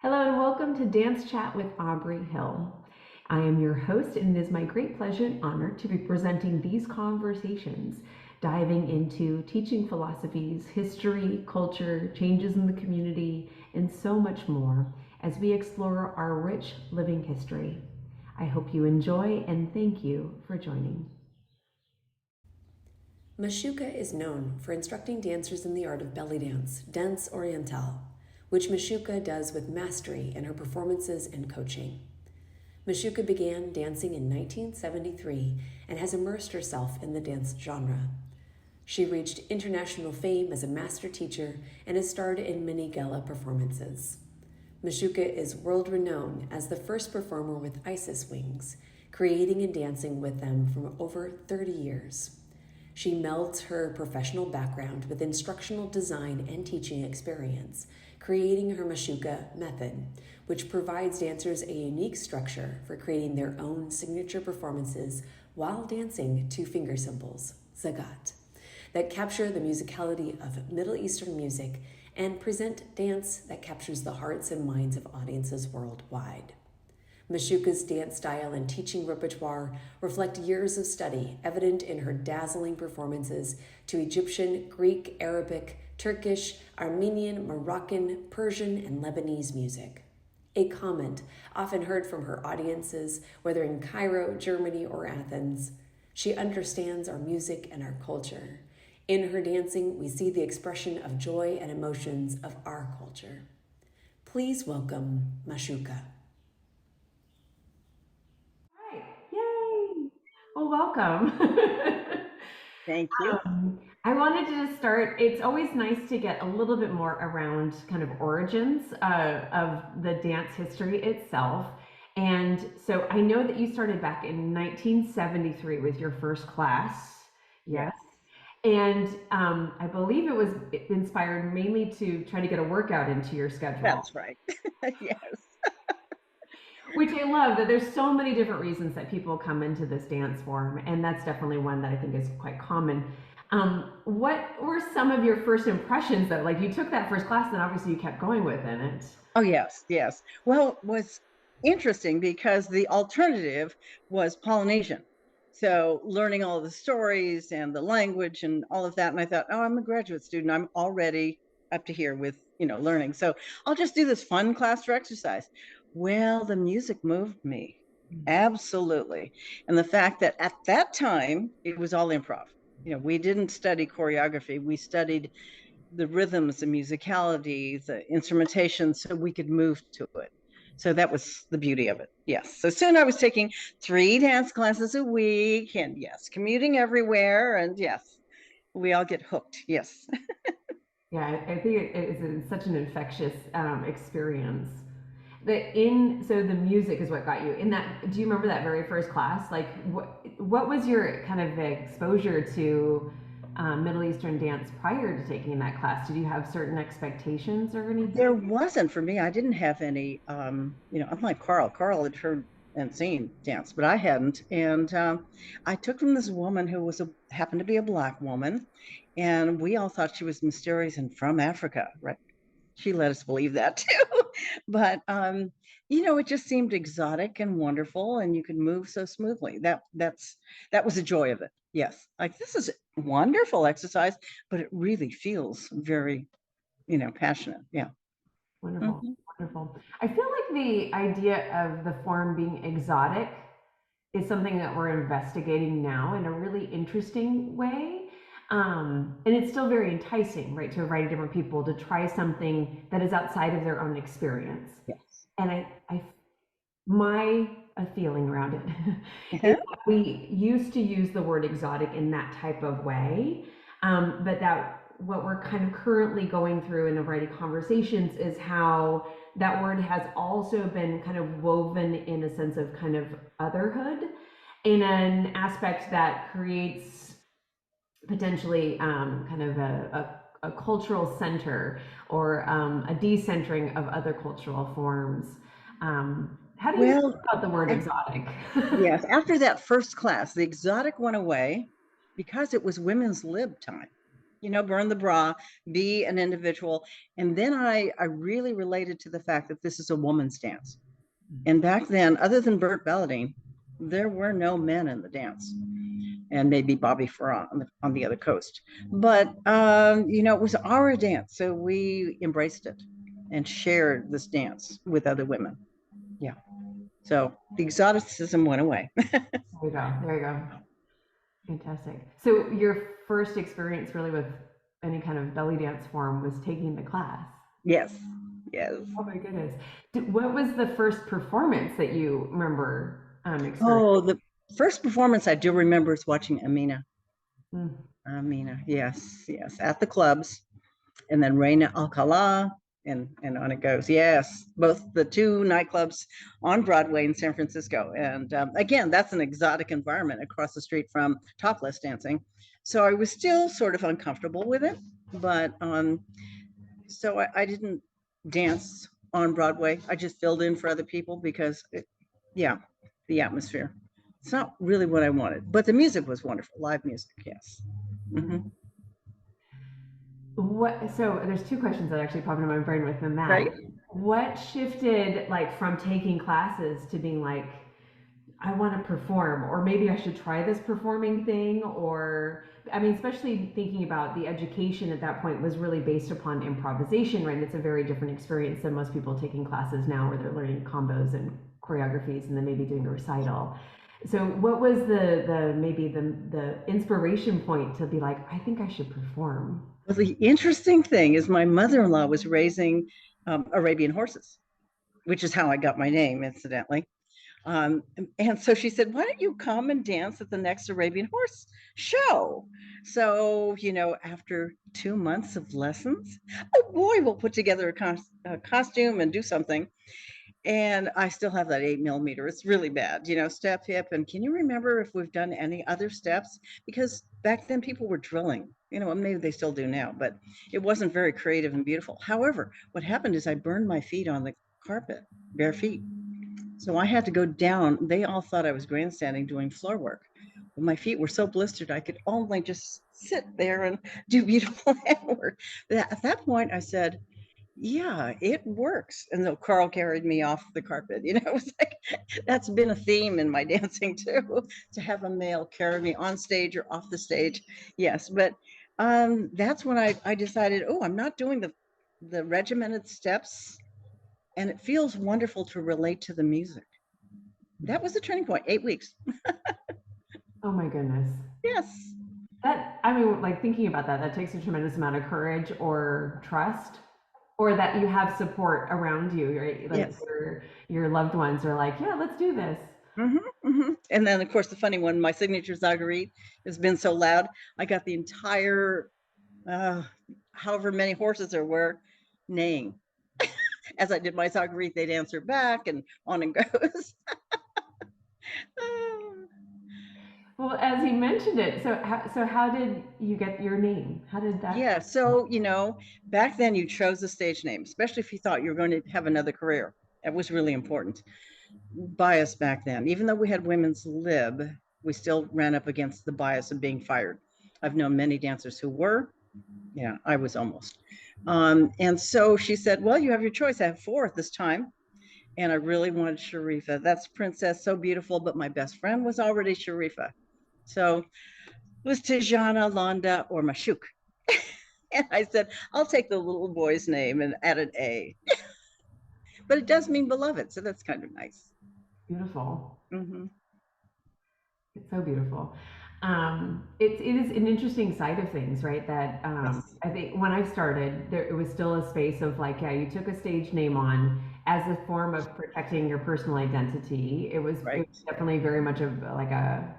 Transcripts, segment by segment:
Hello and welcome to Dance Chat with Aubre Hill. I am your host, and it is my great pleasure and honor to be presenting these conversations, diving into teaching philosophies, history, culture, changes in the community, and so much more as we explore our rich living history. I hope you enjoy and thank you for joining. Ma Shuqa is known for instructing dancers in the art of belly dance, danse orientale, which Ma Shuqa does with mastery in her performances and coaching. Ma Shuqa began dancing in 1973 and has immersed herself in the dance genre. She reached international fame as a master teacher and has starred in many gala performances. Ma Shuqa is world-renowned as the first performer with Isis wings, creating and dancing with them for over 30 years. She melds her professional background with instructional design and teaching experience, creating her Ma Shuqa method, which provides dancers a unique structure for creating their own signature performances while dancing to finger cymbals, zagat, that capture the musicality of Middle Eastern music and present dance that captures the hearts and minds of audiences worldwide. Ma Shuqa's dance style and teaching repertoire reflect years of study, evident in her dazzling performances to Egyptian, Greek, Arabic, Turkish, Armenian, Moroccan, Persian, and Lebanese music. A comment often heard from her audiences, whether in Cairo, Germany, or Athens: she understands our music and our culture. In her dancing, we see the expression of joy and emotions of our culture. Please welcome Ma Shuqa. All right, yay! Well, welcome. Thank you. I wanted to just start. It's always nice to get a little bit more around kind of origins of the dance history itself. And so I know that you started back in 1973 with your first class. Yes. Yes, And I believe it was inspired mainly to try to get a workout into your schedule, that's right. Yes. which I love that there's so many different reasons that people come into this dance form. And that's definitely one that I think is quite common. What were some of your first impressions though? Like you took that first class and obviously you kept going within it. Oh, yes, yes. Well, it was interesting because the alternative was Polynesian. So learning all the stories and the language and all of that. And I thought, oh, I'm a graduate student. I'm already up to here with, learning. So I'll just do this fun class for exercise. Well, the music moved me. Absolutely. And the fact that at that time it was all improv. We didn't study choreography. We studied the rhythms, the musicality, the instrumentation, so we could move to it. So that was the beauty of it. Yes. So soon I was taking 3 dance classes a week, and yes, commuting everywhere. And yes, we all get hooked. Yes. Yeah, I think it is such an infectious experience. So the music is what got you in that. Do you remember that very first class? Like what was your kind of exposure to Middle Eastern dance prior to taking that class? Did you have certain expectations or There anything? wasn't for me. I didn't have any, unlike Carl. Carl had heard and seen dance, but I hadn't. And I took from this woman who happened to be a Black woman, and we all thought she was mysterious and from Africa, right? She let us believe that too. But it just seemed exotic and wonderful, and you could move so smoothly. That was the joy of it. Yes, like this is wonderful exercise, but it really feels very, passionate. Yeah. Wonderful, Mhm. wonderful. I feel like the idea of the form being exotic is something that we're investigating now in a really interesting way. And it's still very enticing, right, to a variety of different people to try something that is outside of their own experience. Yes. And my feeling around it is Uh-huh. that we used to use the word exotic in that type of way, but that what we're kind of currently going through in a variety of conversations is how that word has also been kind of woven in a sense of kind of otherhood in an aspect that creates potentially kind of a cultural center or a decentering of other cultural forms. How do you feel Well, about the word I, exotic? yes, after that first class, the exotic went away because it was women's lib time. burn the bra, be an individual. And then I really related to the fact that this is a woman's dance. And back then, other than Burt Belladine, there were no men in the dance, and maybe Bobby Farrar on the other coast. But it was our dance, so we embraced it and shared this dance with other women. Yeah. So the exoticism went away. There you go. There you go. Fantastic. So your first experience really with any kind of belly dance form was taking the class. Yes. Yes. Oh my goodness. What was the first performance that you remember experiencing? Oh, the first performance I do remember is watching Amina. Mm. Amina, yes, at the clubs, and then Reina Alcala, and on it goes. Yes, both the two nightclubs on Broadway in San Francisco. And again, that's an exotic environment across the street from topless dancing. So I was still sort of uncomfortable with it, but so I didn't dance on Broadway. I just filled in for other people because, the atmosphere. It's not really what I wanted, but the music was wonderful. Live music, yes. Mm-hmm. So there's two questions that actually popped into my brain within that. Right. What shifted like from taking classes to being like, I want to perform, or maybe I should try this performing thing, or I mean, especially thinking about the education at that point was really based upon improvisation, right? It's a very different experience than most people taking classes now where they're learning combos and choreographies and then maybe doing a recital. So what was the maybe the inspiration point to be like, I think I should perform? Well, the interesting thing is my mother-in-law was raising Arabian horses, which is how I got my name, incidentally. And so she said, why don't you come and dance at the next Arabian horse show? So, after 2 months of lessons, oh boy, we'll put together a costume and do something. And I still have that 8 millimeter. It's really bad, step, hip. And can you remember if we've done any other steps? Because back then people were drilling, maybe they still do now, but it wasn't very creative and beautiful. However, what happened is I burned my feet on the carpet, bare feet. So I had to go down. They all thought I was grandstanding doing floor work. But my feet were so blistered, I could only just sit there and do beautiful handwork. But at that point, I said, yeah, it works. And so Carl carried me off the carpet. It was like, that's been a theme in my dancing too, to have a male carry me on stage or off the stage. Yes, but that's when I decided, oh, I'm not doing the regimented steps, and it feels wonderful to relate to the music. That was the turning point. 8 weeks. Oh my goodness. Yes. That, I mean, like thinking about that, that takes a tremendous amount of courage or trust, or that you have support around you, right? Like Yes. your loved ones are like, yeah, let's do this. Mm-hmm, mm-hmm. And then, of course, the funny one, my signature Zaguerie has been so loud. I got the entire, however many horses there were, neighing. As I did my Zaguerie, they'd answer back, and on and goes. Well, as you mentioned it, so how did you get your name? How did that? Yeah, so back then you chose a stage name, especially if you thought you were going to have another career. That was really important. Bias back then, even though we had women's lib, we still ran up against the bias of being fired. I've known many dancers who were. Yeah, I was almost. And so she said, well, you have your choice. I have 4 at this time. And I really wanted Sharifa. That's Princess, so beautiful, but my best friend was already Sharifa. So it was Tijana, Londa, or Ma Shuqa. And I said, I'll take the little boy's name and add an A. But it does mean beloved, so that's kind of nice. Beautiful. Mm-hmm. It's so beautiful. It is an interesting side of things, right? That Yes. I think when I started, there it was still a space of like, yeah, you took a stage name on as a form of protecting your personal identity. It Right. was definitely very much of like a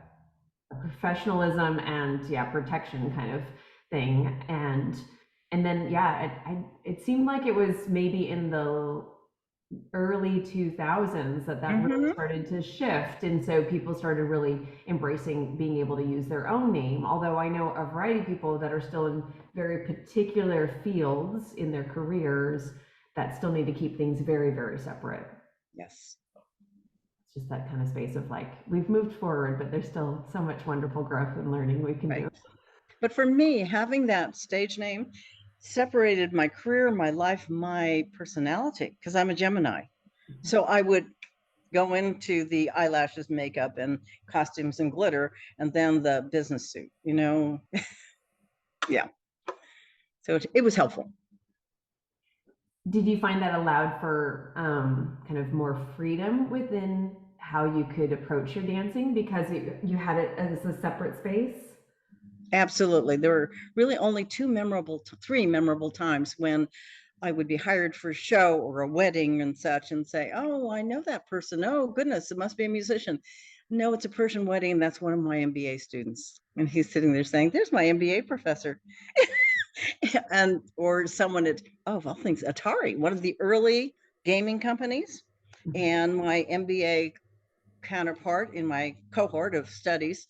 professionalism and yeah, protection kind of thing. And then yeah, it seemed like it was maybe in the early 2000s that really Mm-hmm. started to shift, and so people started really embracing being able to use their own name, although I know a variety of people that are still in very particular fields in their careers that still need to keep things very, very separate. Yes. It's just that kind of space of like, we've moved forward, but there's still so much wonderful growth and learning we can Right. do. But for me, having that stage name separated my career, my life, my personality, because I'm a Gemini. So I would go into the eyelashes, makeup, and costumes and glitter, and then the business suit, you know? Yeah. So it was helpful. Did you find that allowed for kind of more freedom within how you could approach your dancing because you had it as a separate space? Absolutely. There were really only three memorable times when I would be hired for a show or a wedding and such and say, oh, I know that person. Oh, goodness, it must be a musician. No, it's a Persian wedding. And that's one of my MBA students. And he's sitting there saying, there's my MBA professor. And, or someone at, oh, of all things, Atari, one of the early gaming companies. And my MBA counterpart in my cohort of studies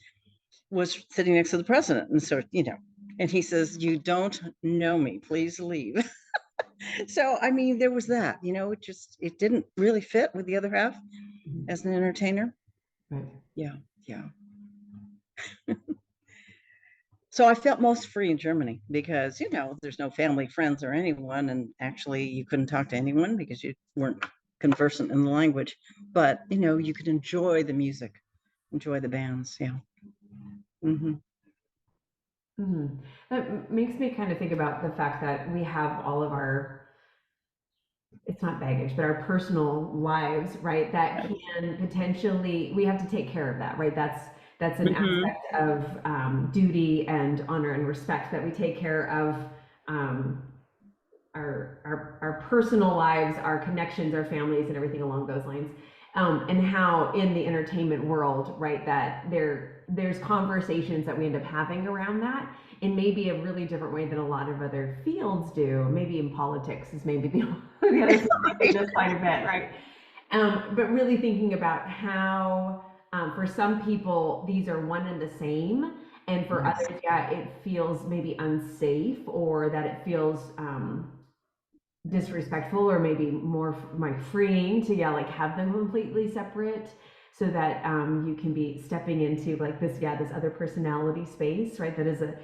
was sitting next to the president. And so, you know, and he says, you don't know me, please leave. So, I mean, there was that, you know, it didn't really fit with the other half as an entertainer. Right. Yeah. Yeah. So I felt most free in Germany because, you know, there's no family, friends, or anyone. And actually, you couldn't talk to anyone because you weren't conversant in the language. But, you know, you could enjoy the music, enjoy the bands. Yeah. Mm-hmm. That makes me kind of think about the fact that we have all of our, it's not baggage, but our personal lives, right? That can potentially, we have to take care of that, right? That's an Mm-hmm. aspect of duty and honor and respect that we take care of um, our personal lives, our connections, our families, and everything along those lines. And how in the entertainment world, right, that there's conversations that we end up having around that in maybe a really different way than a lot of other fields do. Maybe in politics is maybe the other side of this quite a bit, right? But really thinking about how for some people these are one and the same, and for Yes. others, yeah, it feels maybe unsafe or that it feels disrespectful or maybe more like freeing to, yeah, like have them completely separate so that you can be stepping into like this, yeah, this other personality space, right? That is a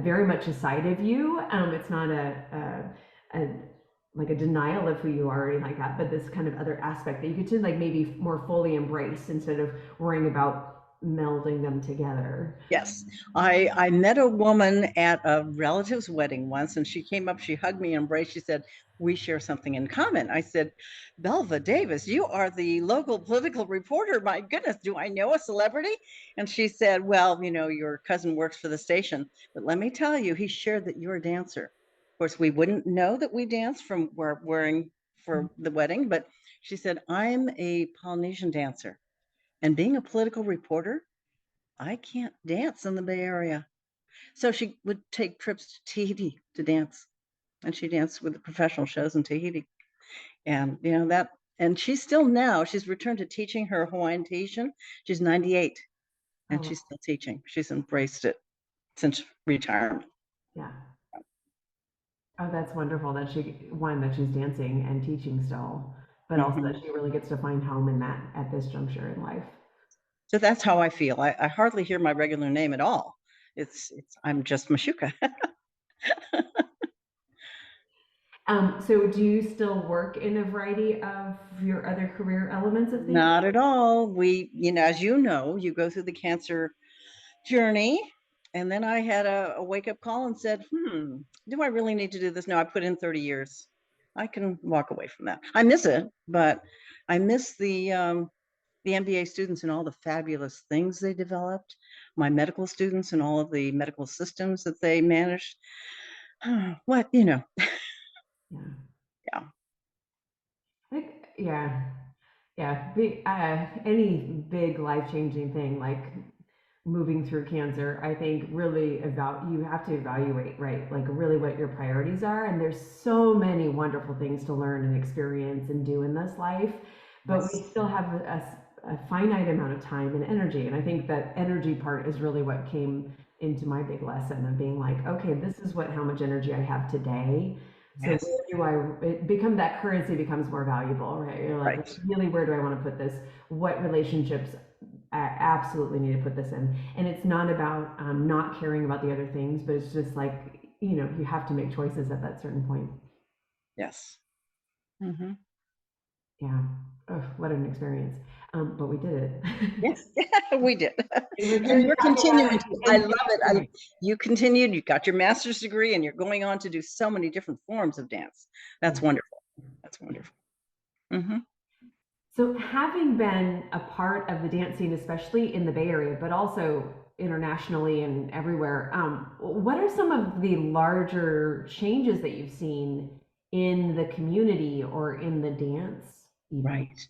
very much a side of you. It's not a like a denial of who you are or anything like that, but this kind of other aspect that you get to like maybe more fully embrace instead of worrying about melding them together. Yes. I met a woman at a relative's wedding once, and she came up, she hugged me, embraced. She said, we share something in common. I said, Belva Davis, you are the local political reporter. My goodness, do I know a celebrity? And she said, well, you know, your cousin works for the station, but let me tell you, he shared that you're a dancer. Of course, we wouldn't know that we danced from wearing for the wedding, but she said, I'm a Polynesian dancer. And being a political reporter, I can't dance in the Bay Area. So she would take trips to Tahiti to dance. And she danced with the professional shows in Tahiti. And, you know, that, and she's still now, she's returned to teaching her Hawaiian Tahitian. She's 98 and Oh, she's still teaching. She's embraced it since retirement. yeah. Oh, that's wonderful that that she's dancing and teaching still, but also Mm-hmm. that she really gets to find home in that at this juncture in life. So that's how I feel. I hardly hear my regular name at all. I'm just Ma Shuqa. So do you still work in a variety of your other career elements of things? Not at all. We, you know, as you know, you go through the cancer journey. And then I had a wake up call and said, do I really need to do this? No, I put in 30 years. I can walk away from that. I miss it, but I miss the MBA students and all the fabulous things they developed, my medical students and all of the medical systems that they managed. What, you know, Yeah. yeah. Yeah. Yeah. Any big life changing thing like moving through cancer, I think really about you have to evaluate, right? Like really what your priorities are. And there's so many wonderful things to learn and experience and do in this life, but we Yes. still have a finite amount of time and energy. And I think that energy part is really what came into my big lesson of being like, okay, this is how much energy I have today. So Yes. where do it become that currency becomes more valuable, right? You're like, Right. really, where do I want to put this? What relationships I absolutely need to put this in. And it's not about not caring about the other things, but it's just like, you have to make choices at that certain point. Yes. Mm-hmm. Yeah. Oh, what an experience. But we did it. Yes, we did. And we're here And to you're talk about continuing it. to. I love it. Right. You continued, you got your master's degree, and you're going on to do so many different forms of dance. That's Yeah. wonderful. That's Yeah. wonderful. Mm-hmm. So, having been a part of the dance scene, especially in the Bay Area, but also internationally and everywhere, what are some of the larger changes that you've seen in the community or in the dance, even? Right.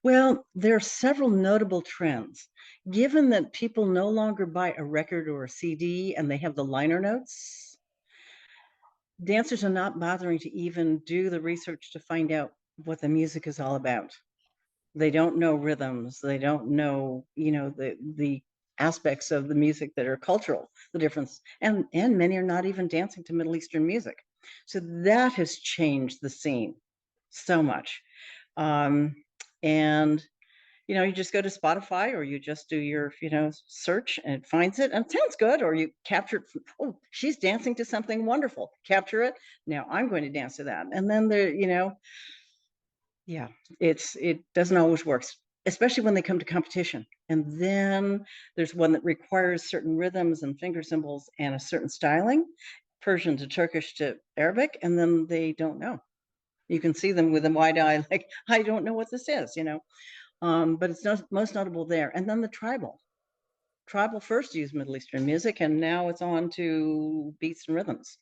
Well, there are several notable trends. Given that people no longer buy a record or a CD and they have the liner notes, dancers are not bothering to even do the research to find out what the music is all about. They don't know rhythms. They don't know, the aspects of the music that are cultural, the difference. And many are not even dancing to Middle Eastern music. So that has changed the scene so much. Um, and you just go to Spotify or you just do your, search and it finds it and it sounds good, or you capture it. Oh, she's dancing to something wonderful. Capture it. Now I'm going to dance to that. And then yeah, it doesn't always work, especially when they come to competition. And then there's one that requires certain rhythms and finger symbols and a certain styling, Persian to Turkish to Arabic, and then they don't know. You can see them with a wide eye, like, I don't know what this is. But it's not most notable there. And then the tribal. Tribal first used Middle Eastern music, and now it's on to beats and rhythms.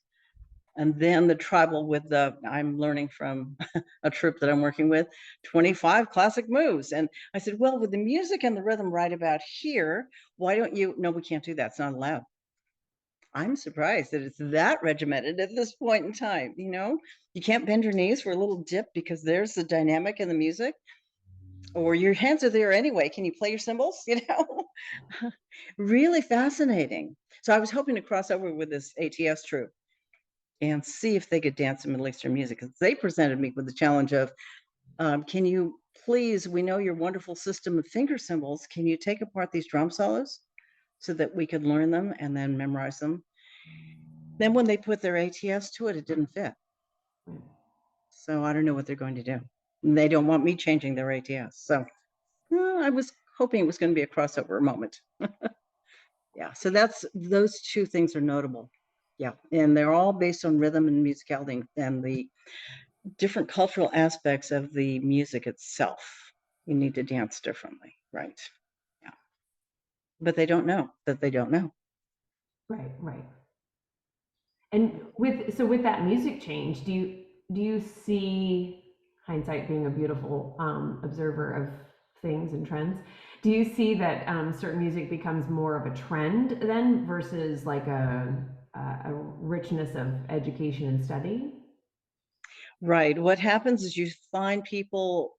And then the tribal with I'm learning from a troupe that I'm working with, 25 classic moves. And I said, well, with the music and the rhythm right about here, why don't you? No, we can't do that. It's not allowed. I'm surprised that it's that regimented at this point in time. You can't bend your knees for a little dip because there's the dynamic in the music, or your hands are there anyway. Can you play your cymbals? Really fascinating. So I was hoping to cross over with this ATS troupe and see if they could dance to Middle Eastern music, because they presented me with the challenge of, can you please, we know your wonderful system of finger symbols, can you take apart these drum solos so that we could learn them and then memorize them? Then when they put their ATS to it, it didn't fit. So I don't know what they're going to do. And they don't want me changing their ATS. So I was hoping it was going to be a crossover moment. Yeah, so those two things are notable. Yeah, and they're all based on rhythm and musicality and the different cultural aspects of the music itself. You need to dance differently, right? Yeah, but they don't know that they don't know. Right, right. And with that music change, do you see, hindsight being a beautiful observer of things and trends? Do you see that certain music becomes more of a trend then versus like a richness of education and study? Right. What happens is you find people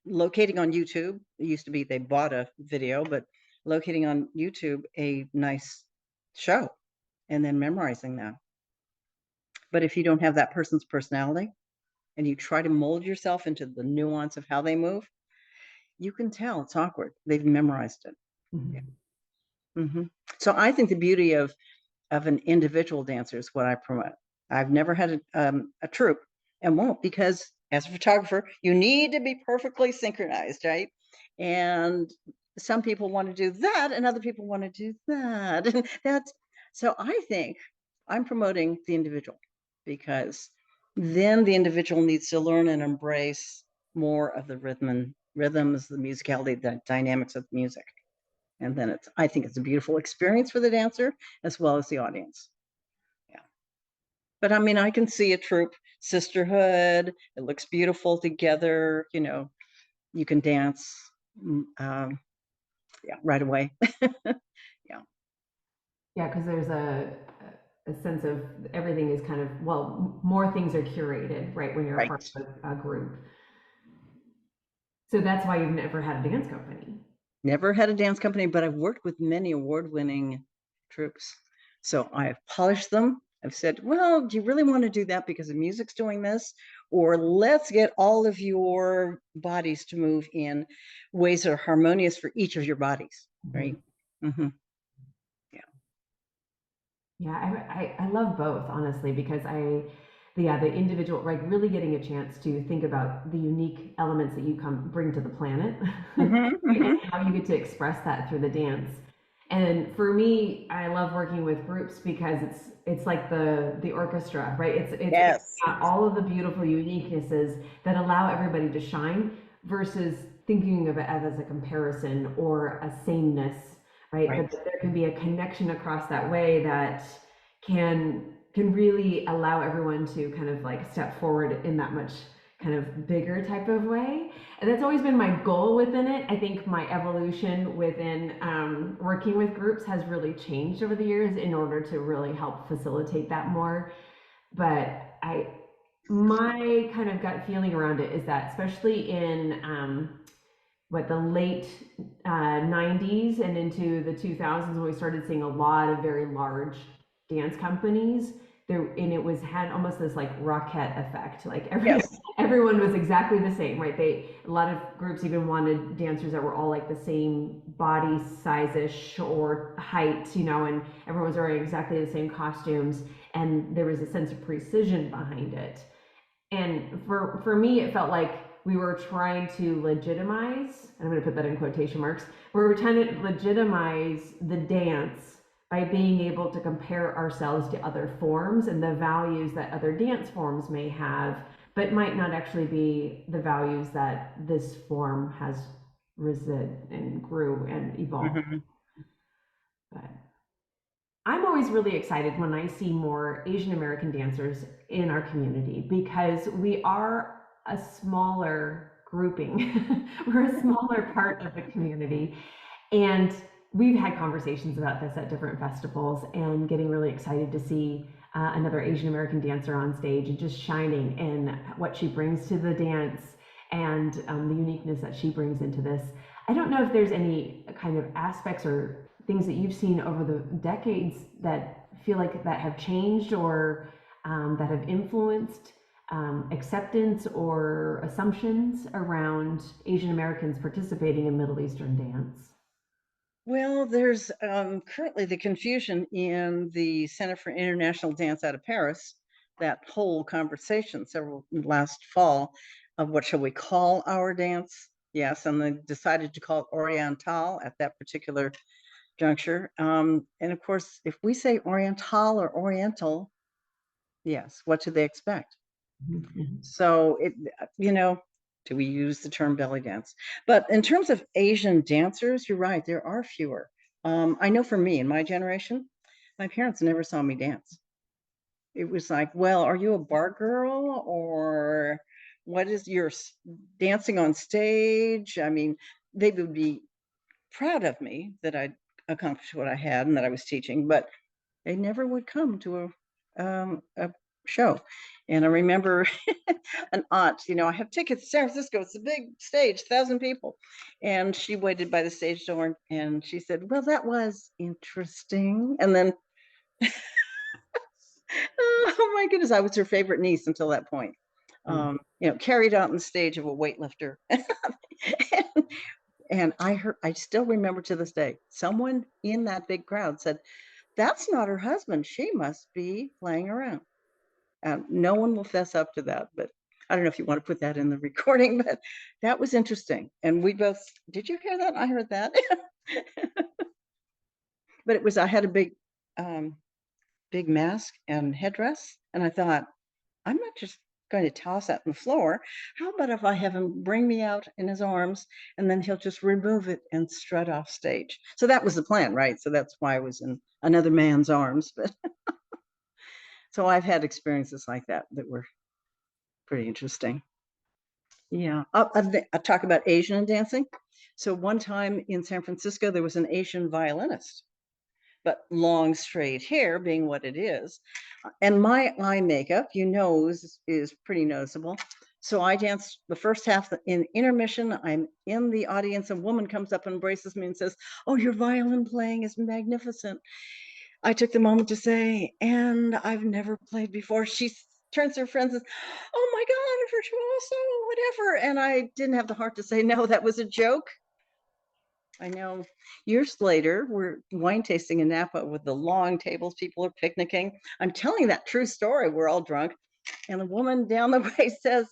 locating on YouTube. It used to be they bought a video, but locating on YouTube a nice show and then memorizing that. But if you don't have that person's personality and you try to mold yourself into the nuance of how they move, you can tell it's awkward. They've memorized it. Yeah. Mhm. Hmm. So I think the beauty of an individual dancer is what I promote. I've never had a troupe and won't, because as a photographer, you need to be perfectly synchronized, right? And some people want to do that and other people want to do that. And so I think I'm promoting the individual, because then the individual needs to learn and embrace more of the rhythms, the musicality, the dynamics of the music. And then I think it's a beautiful experience for the dancer as well as the audience. Yeah. But I mean, I can see a troupe sisterhood. It looks beautiful together. You can dance. Yeah, right away. Yeah. Yeah, because there's a sense of everything is kind of, well, more things are curated, right, when you're a part Right. of a group. So that's why you've never had a dance company. Never had a dance company, but I've worked with many award-winning troupes. So I've polished them I've said, well, do you really want to do that because the music's doing this? Or let's get all of your bodies to move in ways that are harmonious for each of your bodies, right? Mm-hmm. Yeah, I love both, honestly, because the individual, like really getting a chance to think about the unique elements that you bring to the planet, Mm-hmm. and Mm-hmm. how you get to express that through the dance. And for me, I love working with groups because it's like the orchestra, right? It's Yes. got all of the beautiful uniquenesses that allow everybody to shine versus thinking of it as a comparison or a sameness, right? Right. But that there can be a connection across that way that can really allow everyone to kind of like step forward in that much kind of bigger type of way. And that's always been my goal within it. I think my evolution within working with groups has really changed over the years in order to really help facilitate that more. But my kind of gut feeling around it is that, especially in the late 90s and into the 2000s, when we started seeing a lot of very large dance companies there, and it was had almost this like rocket effect, like Yes. everyone was exactly the same, right? A lot of groups even wanted dancers that were all like the same body size-ish or height, and everyone was wearing exactly the same costumes, and there was a sense of precision behind it. And for me, it felt like we were trying to legitimize, I'm going to put that in quotation marks, we were trying to legitimize the dance by being able to compare ourselves to other forms and the values that other dance forms may have, but might not actually be the values that this form has risen and grew and evolved. Mm-hmm. But I'm always really excited when I see more Asian American dancers in our community because we are a smaller grouping. We're a smaller part of the community. And we've had conversations about this at different festivals and getting really excited to see another Asian American dancer on stage and just shining in what she brings to the dance and the uniqueness that she brings into this. I don't know if there's any kind of aspects or things that you've seen over the decades that feel like that have changed or that have influenced acceptance or assumptions around Asian Americans participating in Middle Eastern dance. Well, there's currently the confusion in the Center for International Dance out of Paris, that whole conversation last fall of what shall we call our dance? Yes, and they decided to call it Oriental at that particular juncture. And of course, if we say Oriental or Oriental, yes, what do they expect? Mhm. So you know, do we use the term belly dance? But in terms of Asian dancers, you're right, there are fewer. I know for me, in my generation, my parents never saw me dance. It was like, well, are you a bar girl or what is your dancing on stage? I mean, they would be proud of me that I'd accomplished what I had and that I was teaching, but they never would come to a show. And I remember an aunt, I have tickets to San Francisco. It's a big stage, 1,000 people. And she waited by the stage door and she said, well, that was interesting. And then, oh my goodness, I was her favorite niece until that point. Carried out on the stage of a weightlifter. And I still remember to this day, someone in that big crowd said, that's not her husband. She must be playing around. No one will fess up to that, but I don't know if you want to put that in the recording, but that was interesting. And we both, did you hear that? I heard that. But I had a big mask and headdress. And I thought, I'm not just going to toss that on the floor. How about if I have him bring me out in his arms and then he'll just remove it and strut off stage? So that was the plan, right? So that's why I was in another man's arms. But so I've had experiences like that were pretty interesting. Yeah, I'll talk about Asian dancing. So one time in San Francisco, there was an Asian violinist, but long straight hair being what it is. And my eye makeup, is pretty noticeable. So I danced the first half in intermission. I'm in the audience. A woman comes up and embraces me and says, oh, your violin playing is magnificent. I took the moment to say, and I've never played before. She turns to her friends and says, oh my God, virtuoso, whatever. And I didn't have the heart to say, no, that was a joke. I know. Years later, we're wine tasting in Napa with the long tables. People are picnicking. I'm telling that true story. We're all drunk. And the woman down the way says,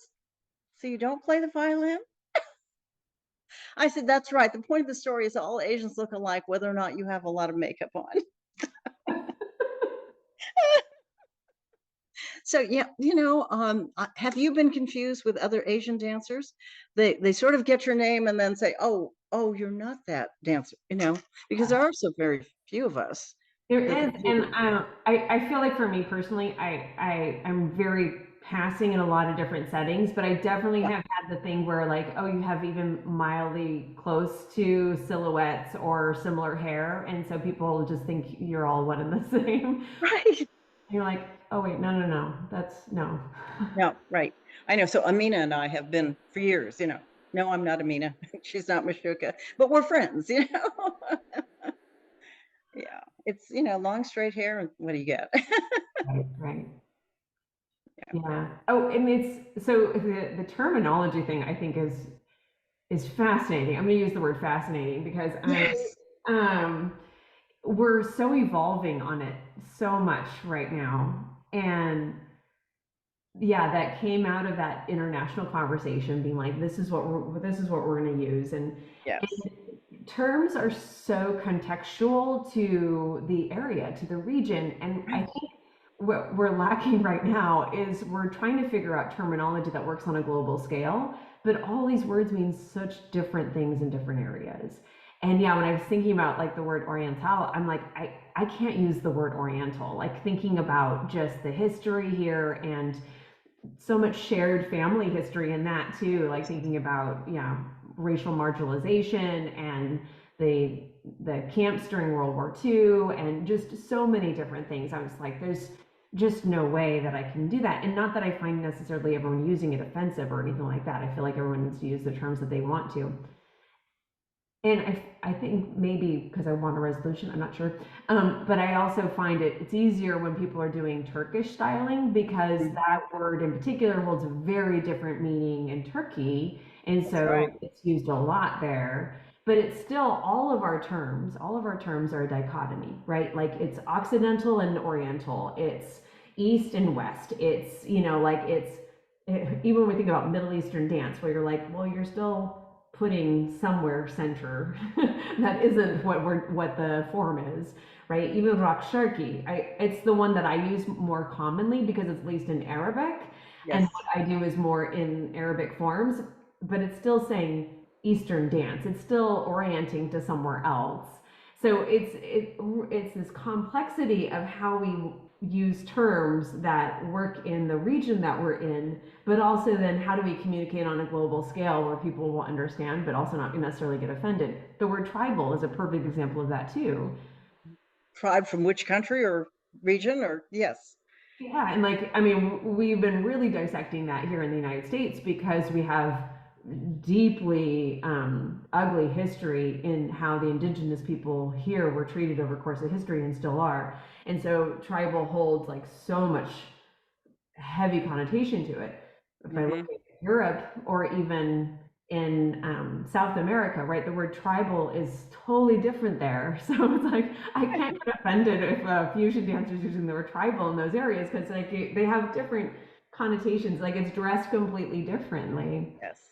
so you don't play the violin? I said, that's right. The point of the story is all Asians look alike, whether or not you have a lot of makeup on. So yeah, have you been confused with other Asian dancers? They sort of get your name and then say, oh, you're not that dancer, because there are so very few of us There that is, and do. I feel like for me personally, I'm very passing in a lot of different settings, but I definitely Yeah, have had the thing where like, oh, you have even mildly close to silhouettes or similar hair, and so people just think you're all one and the same. right. And you're like, oh wait, no, no, no, that's no. No, right. I know. So Amina and I have been for years, No, I'm not Amina. She's not Ma Shuqa, but we're friends. Yeah. It's, long straight hair and what do you get? Right, right. Yeah. Oh, and it's so the terminology thing I think is fascinating. I'm going to use the word fascinating because Yes. um we're so evolving on it so much right now. And yeah, that came out of that international conversation being like this is what we're going to use Yes. and terms are so contextual to the area, to the region, and I Right. think what we're lacking right now is we're trying to figure out terminology that works on a global scale, but all these words mean such different things in different areas. And yeah, when I was thinking about like the word oriental, I'm like, I can't use the word oriental, like thinking about just the history here and so much shared family history in that too, like thinking about, yeah, racial marginalization and the the camps during World War II and just so many different things. I was like, there's just no way that I can do that. And not that I find necessarily everyone using it offensive or anything like that. I feel like everyone needs to use the terms that they want to. And I think maybe because I want a resolution, I'm not sure. But I also find it's easier when people are doing Turkish styling because Mhm. that word in particular holds a very different meaning in Turkey. And That's right. so it's used a lot there. But it's still all of our terms are a dichotomy, right? Like it's Occidental and Oriental, it's East and West. It's, even when we think about Middle Eastern dance, where you're like, well, you're still putting somewhere center that isn't what the form is, right? Even rock sharki, it's the one that I use more commonly because it's at least in Arabic, and Yes. what I do is more in Arabic forms, but it's still saying Eastern dance. It's still orienting to somewhere else. So it's this complexity of how we use terms that work in the region that we're in, but also then how do we communicate on a global scale where people will understand, but also not necessarily get offended. The word tribal is a perfect example of that too. Tribe from which country or region or yes. Yeah, and like, I mean, we've been really dissecting that here in the United States because we have deeply ugly history in how the indigenous people here were treated over the course of history and still are. And so tribal holds like so much heavy connotation to it. If I look Hmm. at Europe or even in South America, right, the word tribal is totally different there. So it's like I can't get offended if fusion dancers using the word tribal in those areas because like they have different connotations. Like it's dressed completely differently. Yes.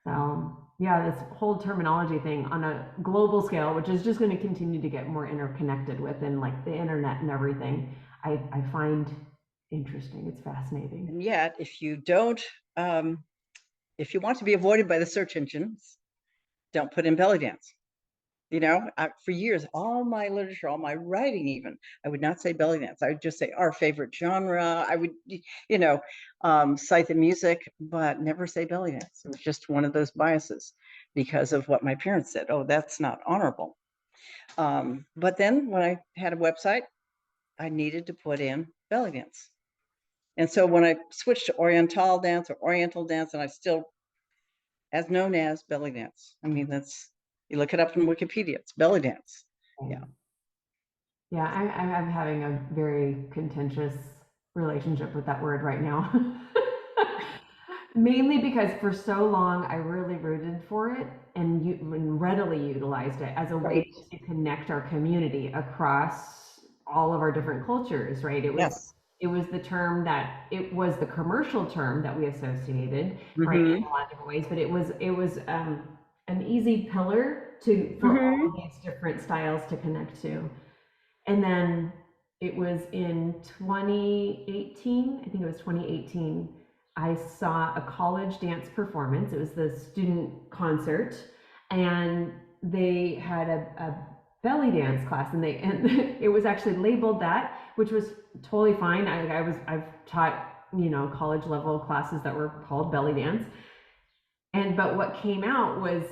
So yeah, this whole terminology thing on a global scale, which is just going to continue to get more interconnected within like the internet and everything, I find interesting. It's fascinating. And yet, if you want to be avoided by the search engines, don't put in belly dance. For years, all my literature, all my writing, even, I would not say belly dance. I would just say our favorite genre. I would, cite the music, but never say belly dance. It was just one of those biases because of what my parents said. Oh, that's not honorable. But then when I had a website, I needed to put in belly dance. And so when I switched to Oriental dance or Oriental dance, and I still, as known as belly dance. I mean, you look it up in Wikipedia, it's belly dance. Yeah. Yeah, I'm having a very contentious relationship with that word right now. Mainly because for so long I really rooted for it and readily utilized it as a way Right. to connect our community across all of our different cultures, right? Yes. It was the term that it was the commercial term that we associated, right, in Mm-hmm. a lot of different ways, but it was an easy pillar to for all Mm-hmm. of these different styles to connect to. And then it was in 2018, I think it was 2018, I saw a college dance performance. It was the student concert, and they had a belly dance class, and it was actually labeled that, which was totally fine. I've taught college level classes that were called belly dance, and but what came out was,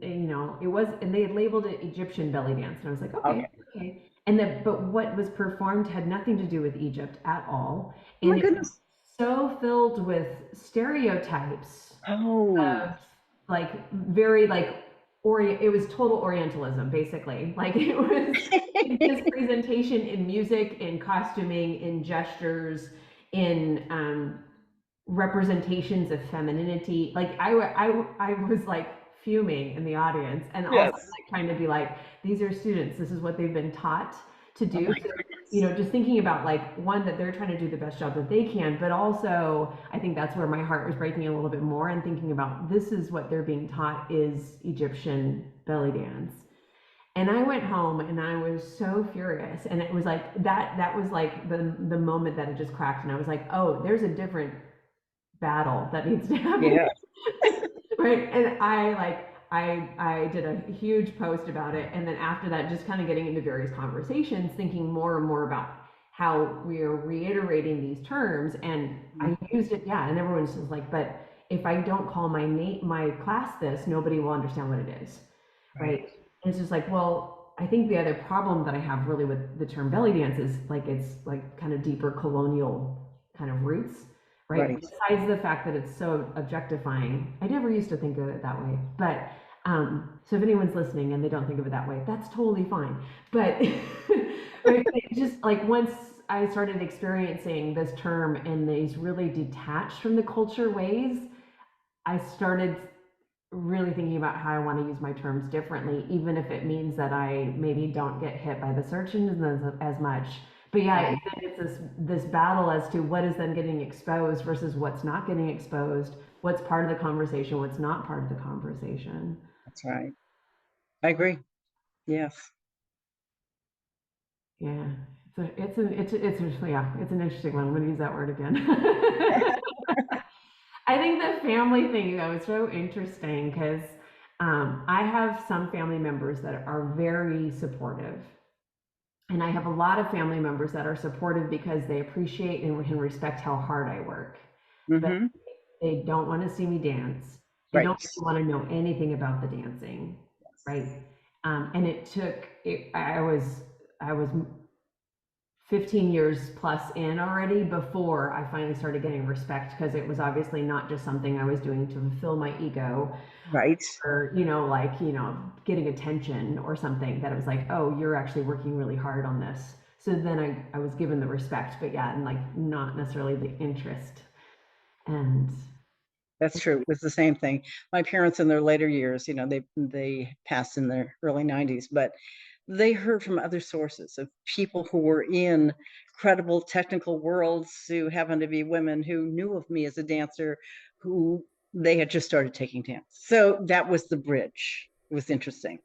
it was, and they had labeled it Egyptian belly dance, and I was like, okay, Okay. okay. But what was performed had nothing to do with Egypt at all, Oh my and it was goodness. so filled with stereotypes Oh. of like very like it was total Orientalism basically. Like it was in his presentation, in music, in costuming, in gestures, in representations of femininity. Like I was like fuming in the audience, and also Yes. like trying to be like, these are students, this is what they've been taught to Oh do. my So, goodness. just thinking about like, one, that they're trying to do the best job that they can, but also I think that's where my heart was breaking a little bit more, and thinking about, this is what they're being taught is Egyptian belly dance. And I went home and I was so furious. And it was like that was like the moment that it just cracked. And I was like, oh, there's a different battle that needs to happen. Yeah. Right. And I did a huge post about it. And then after that, just kind of getting into various conversations, thinking more and more about how we are reiterating these terms. And I used it, yeah, and everyone's just like, but if I don't call my class this, nobody will understand what it is. Right. Right. And it's just like, well, I think the other problem that I have really with the term belly dance is like, it's like kind of deeper colonial kind of roots, right? Right. Besides the fact that it's so objectifying, I never used to think of it that way. But so if anyone's listening and they don't think of it that way, that's totally fine. But right, it just like, once I started experiencing this term in these really detached from the culture ways, I started really thinking about how I want to use my terms differently, even if it means that I maybe don't get hit by the search engines as much. But yeah, Right. it's this battle as to what is then getting exposed versus what's not getting exposed, what's part of the conversation, what's not part of the conversation. That's right. I agree. Yes. Yeah, yeah, it's an interesting one. I'm going to use that word again. I think the family thing though is so interesting because I have some family members that are very supportive, and I have a lot of family members that are supportive because they appreciate and can respect how hard I work, but Mm-hmm. they don't want to see me dance. They don't Right. really want to know anything about the dancing, right? And it took it, I was 15 years plus in already before I finally started getting respect, because it was obviously not just something I was doing to fulfill my ego, Right. or like getting attention or something, that it was like, oh, you're actually working really hard on this. So then I was given the respect, but yeah, and like not necessarily the interest. And That's true. It was the same thing. My parents in their later years, they passed in their early 90s, but they heard from other sources of people who were in credible technical worlds, who happened to be women, who knew of me as a dancer, who they had just started taking dance. So that was the bridge. It was interesting.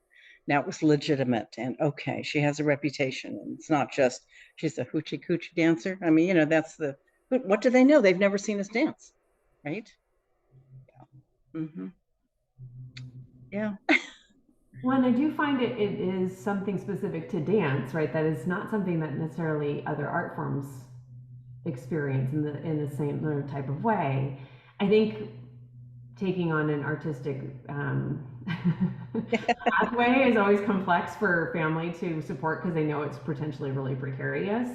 Now it was legitimate, and okay, she has a reputation, and it's not just she's a hoochie coochie dancer. I mean, that's what do they know? They've never seen us dance, right? Hmm. Yeah. one, I do find it is something specific to dance, right? That is not something that necessarily other art forms experience in the same type of way. I think taking on an artistic pathway is always complex for family to support, because they know it's potentially really precarious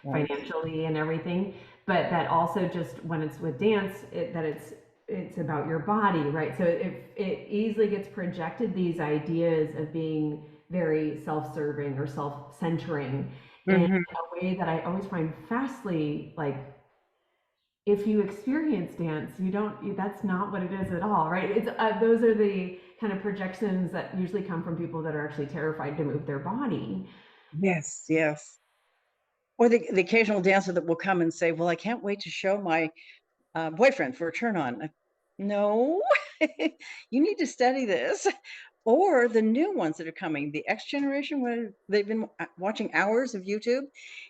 Right. financially and everything. But that also, just when it's with dance, that it's about your body, right? So if it easily gets projected, these ideas of being very self-serving or self-centering, in Hmm. a way that I always find fastly like if you experience dance, you don't, that's not what it is at all, right? It's, those are the kind of projections that usually come from people that are actually terrified to move their body. Yes, yes. Or the occasional dancer that will come and say, "Well, I can't wait to show my boyfriend for a turn on." No, you need to study this. Or the new ones that are coming, the X generation, where they've been watching hours of YouTube.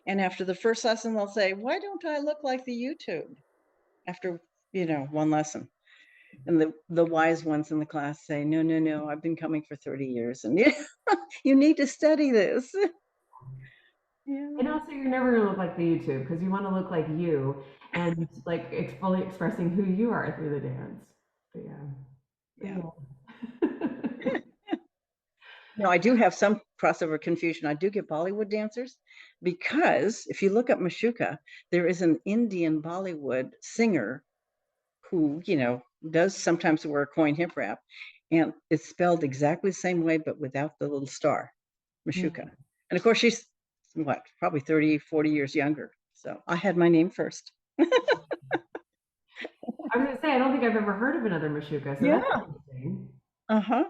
And after the first lesson, they'll say, "Why don't I look like the YouTube?" After, one lesson. And the wise ones in the class say, "No, no, no, I've been coming for 30 years. And you need to study this." And Yeah. also, you're never going to look like the YouTube because you want to look like you and like fully expressing who you are through the dance. But yeah, Yeah. but yeah. No, I do have some crossover confusion. I do get Bollywood dancers because if you look up Ma Shuqa, there is an Indian Bollywood singer who, does sometimes wear a coin hip wrap, and it's spelled exactly the same way, but without the little star, Ma Shuqa. And of course, she's what, probably 30, 40 years younger. So I had my name first. I was gonna say I don't think I've ever heard of another Mashuka, so that's Yeah. interesting. Uh-huh.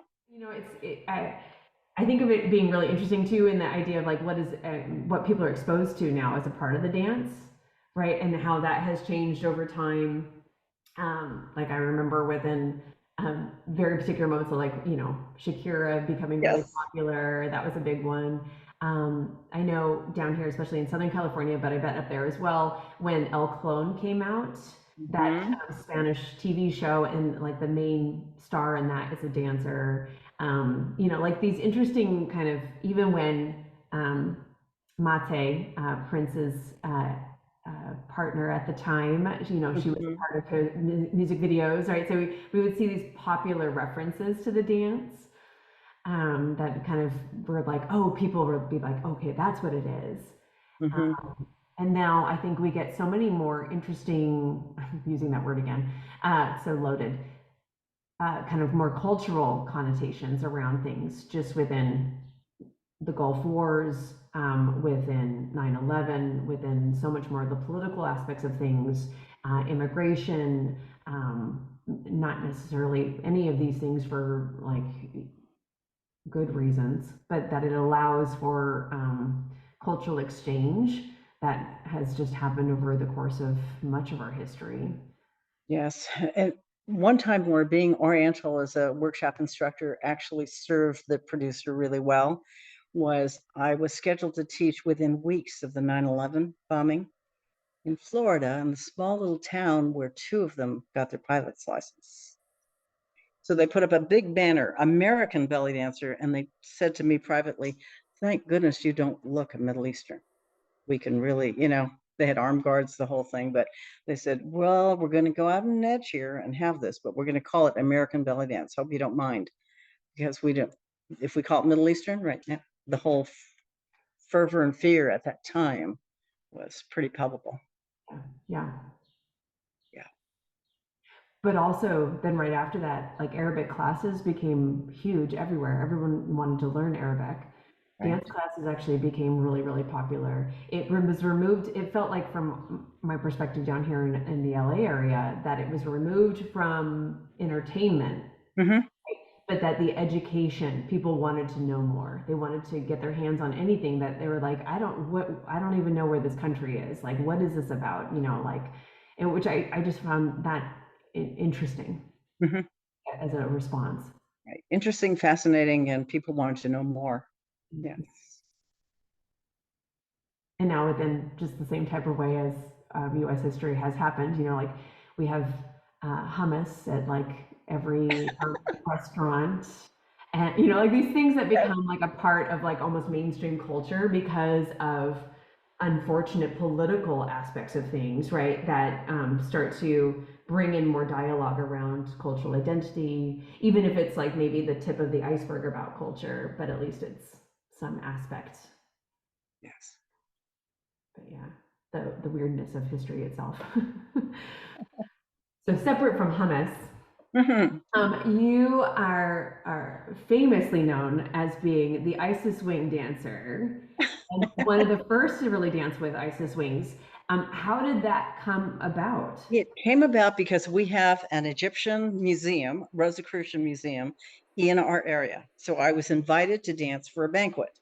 I think of it being really interesting too in the idea of like what people are exposed to now as a part of the dance, right? And how that has changed over time. Like I remember within very particular moments of like Shakira becoming really Yes. popular. That was a big one. I know down here, especially in Southern California, but I bet up there as well, when El Clone came out, that Hmm. Spanish TV show, and like the main star in that is a dancer. Like these interesting kind of, even when Mate, Prince's partner at the time, she was a Hmm. part of his music videos, right? So we would see these popular references to the dance that kind of were like, oh, people would be like, okay, that's what it is. Hmm. And now I think we get so many more interesting, I'm using that word again, so loaded, kind of more cultural connotations around things just within the Gulf Wars, within 9/11, within so much more of the political aspects of things, immigration, not necessarily any of these things for like good reasons, but that it allows for cultural exchange that has just happened over the course of much of our history. Yes. And one time where being Oriental as a workshop instructor actually served the producer really well was I was scheduled to teach within weeks of the 9/11 bombing in Florida, in the small little town where two of them got their pilot's license. So they put up a big banner, American belly dancer, and they said to me privately, "Thank goodness you don't look a Middle Eastern. We can really, they had armed guards, the whole thing, but they said, well, we're going to go out on an edge here and have this, but we're going to call it American belly dance. Hope you don't mind, because we don't, if we call it Middle Eastern right now, the whole fervor and fear at that time was pretty palpable. Yeah. Yeah. But also, then right after that, like Arabic classes became huge everywhere. Everyone wanted to learn Arabic. Right. Dance classes actually became really, really popular. It was removed, it felt like from my perspective down here in the LA area, that it was removed from entertainment, Hmm. but that the education, people wanted to know more. They wanted to get their hands on anything that they were like, I don't even know where this country is. Like, what is this about? Like, and which I just found that interesting Hmm. as a response. Right. Interesting, fascinating, and people wanted to know more. Yes. And now within just the same type of way as U.S. history has happened, like we have hummus at like every restaurant, and like these things that become like a part of like almost mainstream culture because of unfortunate political aspects of things, right? That start to bring in more dialogue around cultural identity, even if it's like maybe the tip of the iceberg about culture, but at least it's some aspect. Yes. But yeah, the weirdness of history itself. So separate from hummus, Hmm. you are famously known as being the Isis Wing dancer. and one of the first to really dance with Isis wings. How did that come about? It came about because we have an Egyptian museum, Rosicrucian Museum, in our area. So I was invited to dance for a banquet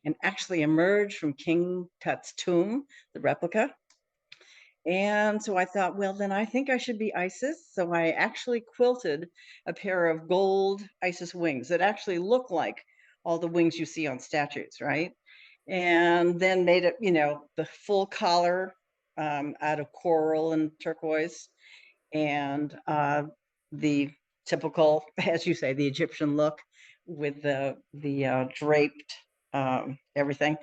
and actually emerged from King Tut's tomb, the replica. And so I thought, well, then I think I should be Isis. So I actually quilted a pair of gold Isis wings that actually look like all the wings you see on statues, right? And then made it, the full collar out of coral and turquoise, and the typical, as you say, the Egyptian look with the draped everything.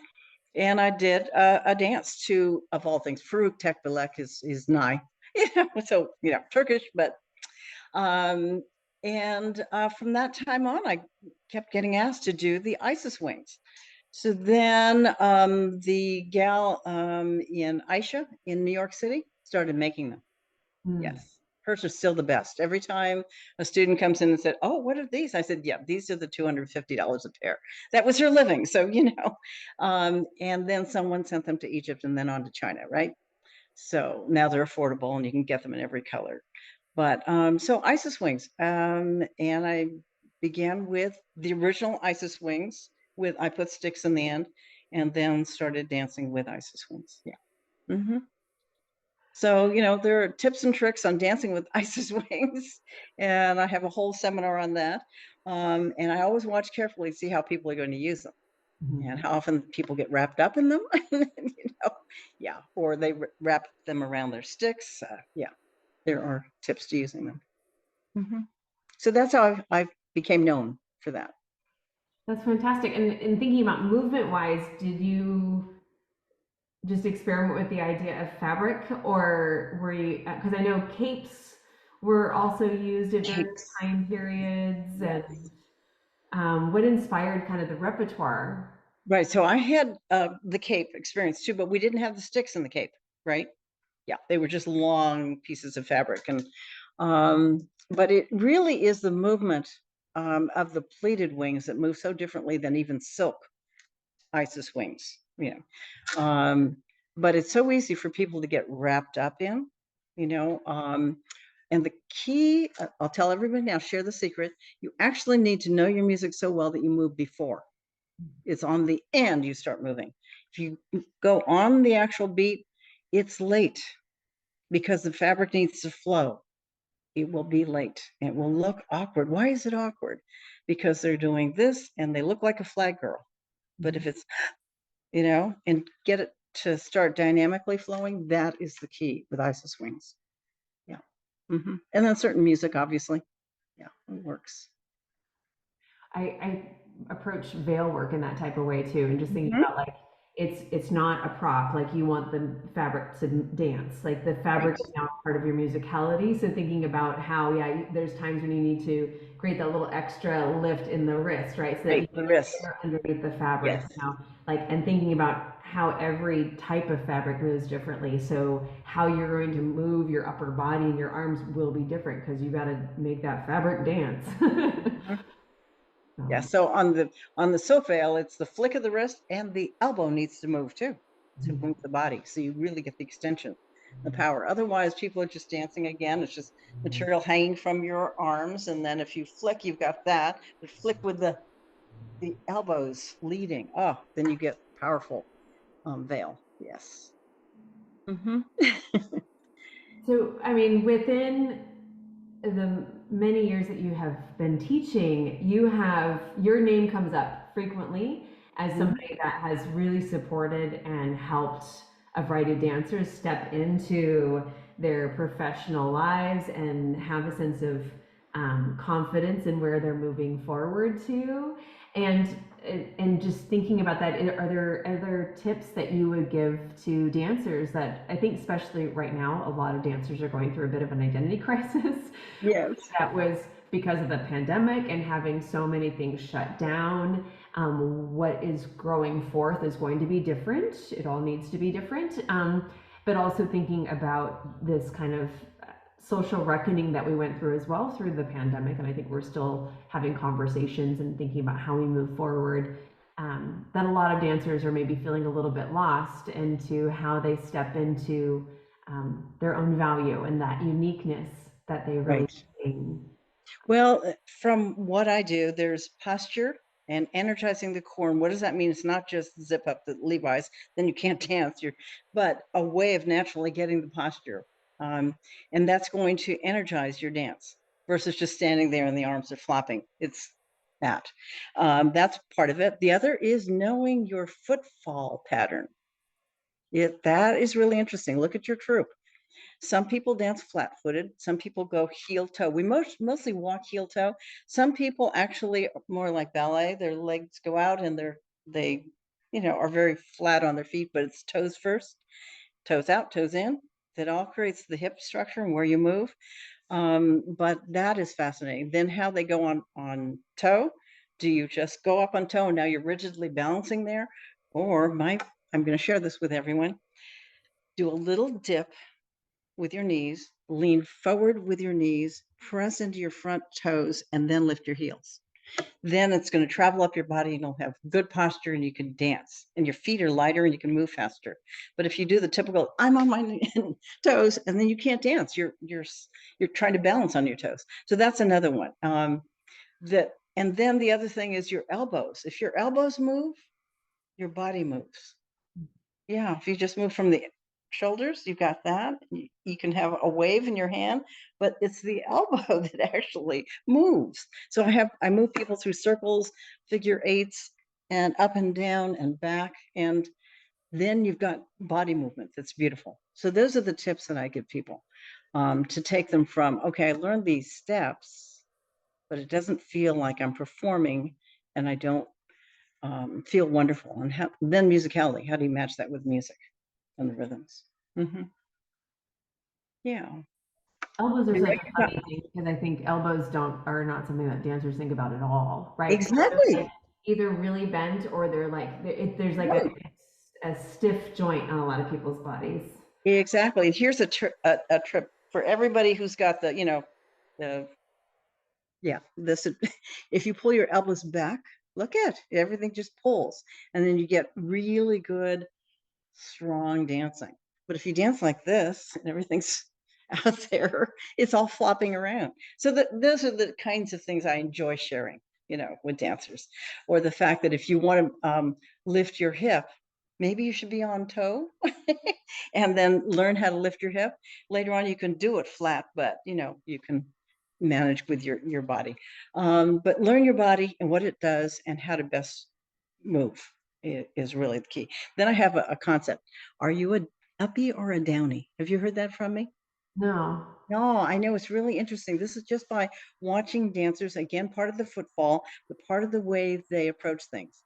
And I did a dance to, of all things, Farouk Tekbilek is nigh, so Turkish, but and from that time on, I kept getting asked to do the Isis wings. So then the gal in Aisha in New York City started making them. Mm. Yes. Hers are still the best. Every time a student comes in and said, "Oh, what are these?" I said, "Yeah, these are the $250 a pair." That was her living. So, and then someone sent them to Egypt and then on to China, right? So now they're affordable and you can get them in every color. But so Isis wings. And I began with the original Isis wings I put sticks in the end and then started dancing with Isis wings. Yeah. Mm-hmm. So, there are tips and tricks on dancing with Isis wings, and I have a whole seminar on that. And I always watch carefully to see how people are going to use them and how often people get wrapped up in them, yeah, or they wrap them around their sticks. Yeah, there are tips to using them. Mm-hmm. So that's how I became known for that. That's fantastic. And thinking about movement wise, did you just experiment with the idea of fabric, or were you, because I know capes were also used at various Capes. time periods, and Yes. what inspired kind of the repertoire? Right. So I had the cape experience too, but we didn't have the sticks in the cape, right? Yeah, they were just long pieces of fabric. And but it really is the movement of the pleated wings that move so differently than even silk Isis wings. But it's so easy for people to get wrapped up in, you know. And the key, I'll tell everybody now, share the secret. You actually need to know your music so well that you move before. It's on the end you start moving. If you go on the actual beat, it's late because the fabric needs to flow. It will be late. It will look awkward. Why is it awkward? Because they're doing this and they look like a flag girl. But if it's, and get it to start dynamically flowing, that is the key with Isis wings. Yeah. And then certain music, obviously. Yeah, it works. I approach veil work in that type of way too, and just thinking Mm-hmm. about like it's not a prop. Like you want the fabric to dance. Like the Right. fabric is now part of your musicality. So thinking about how there's times when you need to create that little extra lift in the wrist, right? So that Right. you The can wrist. layer underneath the fabric. Yes. Now, like and thinking about how every type of fabric moves differently. So how you're going to move your upper body and your arms will be different because you got to make that fabric dance. Mhm. Yeah. So, So on the silk veil, it's the flick of the wrist and the elbow needs to move too, to move the body. So you really get the extension, the power. Otherwise, people are just dancing again. It's just material hanging from your arms. And then if you flick, you've got that. But flick with the elbows leading. Oh, then you get powerful veil. Yes. Mm-hmm. So, I mean, within the many years that you have been teaching, your name comes up frequently as somebody that has really supported and helped a variety of dancers step into their professional lives and have a sense of confidence in where they're moving forward to. And and just thinking about that, are there other tips that you would give to dancers that I think, especially right now, a lot of dancers are going through a bit of an identity crisis? Yes. That was because of the pandemic and having so many things shut down. What is growing forth is going to be different. It all needs to be different. But also thinking about this kind of social reckoning that we went through as well through the pandemic. And I think we're still having conversations and thinking about how we move forward. that a lot of dancers are maybe feeling a little bit lost into how they step into their own value and that uniqueness that they really Right. bring. Well, from what I do, there's posture and energizing the core. And what does that mean? It's not just zip up the Levi's, then you can't dance. But a way of naturally getting the posture. And that's going to energize your dance versus just standing there and the arms are flopping. It's that. That's part of it. The other is knowing your footfall pattern. That is really interesting. Look at your troupe. Some people dance flat-footed. Some people go heel-toe. We mostly walk heel-toe. Some people actually more like ballet. Their legs go out and they are very flat on their feet, but it's toes first, toes out, toes in. That all creates the hip structure and where you move. But that is fascinating. Then how they go on toe. Do you just go up on toe and now you're rigidly balancing there? Or I'm going to share this with everyone. Do a little dip with your knees, lean forward with your knees, press into your front toes, and then lift your heels. Then it's going to travel up your body and you'll have good posture and you can dance and your feet are lighter and you can move faster. But if you do the typical, I'm on my toes, and then you can't dance. You're trying to balance on your toes. So that's another one. And then the other thing is your elbows. If your elbows move, your body moves. Yeah, if you just move from the shoulders, you've got that. You can have a wave in your hand, but it's the elbow that actually moves. So I move people through circles, figure eights, and up and down and back. And then you've got body movement that's beautiful. So those are the tips that I give people to take them from, okay, I learned these steps, but it doesn't feel like I'm performing and I don't feel wonderful. And then musicality, how do you match that with music and the rhythms? Yeah. Elbows are And such then a you've got, funny thing because I think elbows are not something that dancers think about at all, right? They're exactly. like either really bent or they're like there's like Right. a stiff joint on a lot of people's bodies. Exactly. Here's a trip for everybody who's got the this if you pull your elbows back, look at everything just pulls, and then you get really good strong dancing. But if you dance like this and everything's out there, it's all flopping around. So those are the kinds of things I enjoy sharing, with dancers. Or the fact that if you want to lift your hip, maybe you should be on toe and then learn how to lift your hip. Later on, you can do it flat, but you can manage with your body. But learn your body and what it does and how to best move is really the key. Then I have a concept. Are you a uppy or a downy? Have you heard that from me? No. No, I know it's really interesting. This is just by watching dancers, again, part of the footfall, but part of the way they approach things.